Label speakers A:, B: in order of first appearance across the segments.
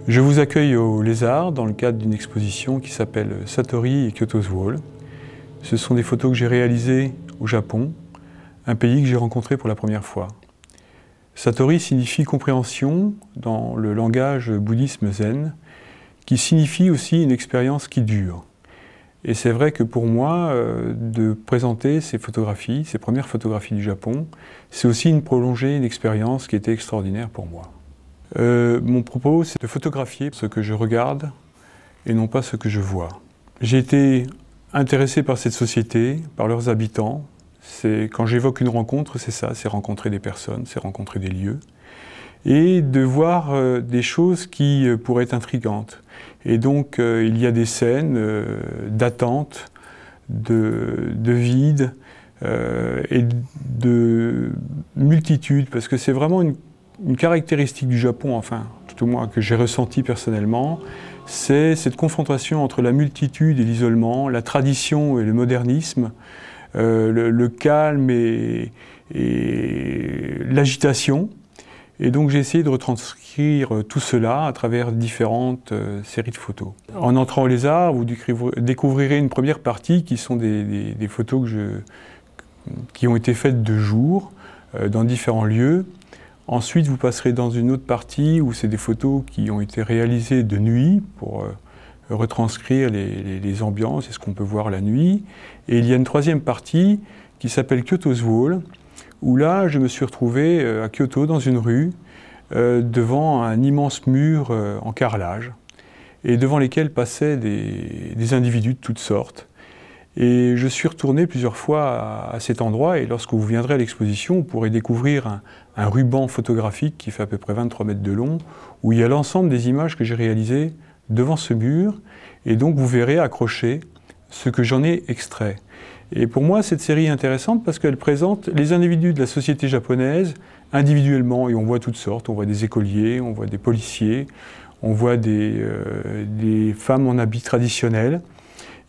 A: Je vous accueille au Lézard dans le cadre d'une exposition qui s'appelle Satori et Kyoto's Wall. Ce sont des photos que j'ai réalisées au Japon, un pays que j'ai rencontré pour la première fois. Satori signifie compréhension dans le langage bouddhisme zen, qui signifie aussi une expérience qui dure. Et c'est vrai que pour moi, de présenter ces photographies, ces premières photographies du Japon, c'est aussi une prolongée, une expérience qui était extraordinaire pour moi. Mon propos, c'est de photographier ce que je regarde et non pas ce que je vois. J'ai été intéressé par cette société, par leurs habitants. Quand j'évoque une rencontre, c'est ça, c'est rencontrer des personnes, c'est rencontrer des lieux. Et de voir des choses qui pourraient être intrigantes. Et donc, il y a des scènes d'attente, de vide et de multitude, parce que c'est vraiment une caractéristique du Japon, enfin, tout au moins que j'ai ressenti personnellement, c'est cette confrontation entre la multitude et l'isolement, la tradition et le modernisme, le calme et l'agitation. Et donc j'ai essayé de retranscrire tout cela à travers différentes séries de photos. En entrant au Lézard, vous découvrirez une première partie qui sont des photos qui ont été faites de jour, dans différents lieux. Ensuite, vous passerez dans une autre partie où c'est des photos qui ont été réalisées de nuit pour retranscrire les ambiances et ce qu'on peut voir la nuit. Et il y a une troisième partie qui s'appelle Kyoto's Wall, où là, je me suis retrouvé à Kyoto, dans une rue, devant un immense mur en carrelage, et devant lesquels passaient des individus de toutes sortes. Et je suis retourné plusieurs fois à cet endroit, et lorsque vous viendrez à l'exposition, vous pourrez découvrir un ruban photographique qui fait à peu près 23 mètres de long, où il y a l'ensemble des images que j'ai réalisées devant ce mur, et donc vous verrez accroché ce que j'en ai extrait. Et pour moi, cette série est intéressante parce qu'elle présente les individus de la société japonaise individuellement, et on voit toutes sortes, on voit des écoliers, on voit des policiers, on voit des femmes en habits traditionnels.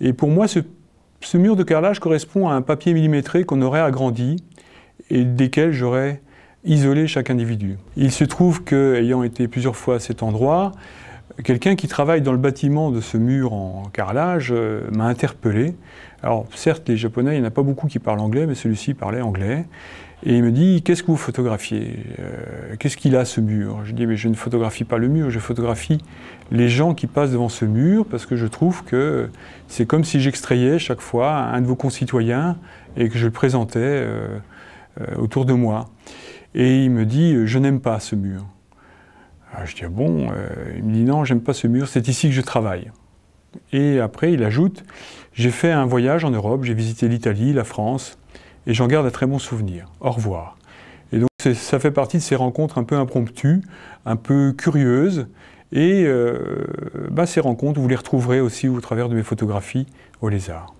A: Et pour moi, ce mur de carrelage correspond à un papier millimétré qu'on aurait agrandi et desquels j'aurais isolé chaque individu. Il se trouve que, ayant été plusieurs fois à cet endroit, quelqu'un qui travaille dans le bâtiment de ce mur en carrelage m'a interpellé. Alors certes, les Japonais, il n'y en a pas beaucoup qui parlent anglais, mais celui-ci parlait anglais. Et il me dit, qu'est-ce que vous photographiez? Qu'est-ce qu'il a ce mur? Je dis, mais je ne photographie pas le mur, je photographie les gens qui passent devant ce mur, parce que je trouve que c'est comme si j'extrayais chaque fois un de vos concitoyens et que je le présentais autour de moi. Et il me dit, je n'aime pas ce mur. Alors je dis, ah bon? Il me dit, non, j'aime pas ce mur, c'est ici que je travaille. Et après, il ajoute, j'ai fait un voyage en Europe, j'ai visité l'Italie, la France, et j'en garde un très bon souvenir. Au revoir. Et donc, ça fait partie de ces rencontres un peu impromptues, un peu curieuses, et ces rencontres, vous les retrouverez aussi au travers de mes photographies au Lézard.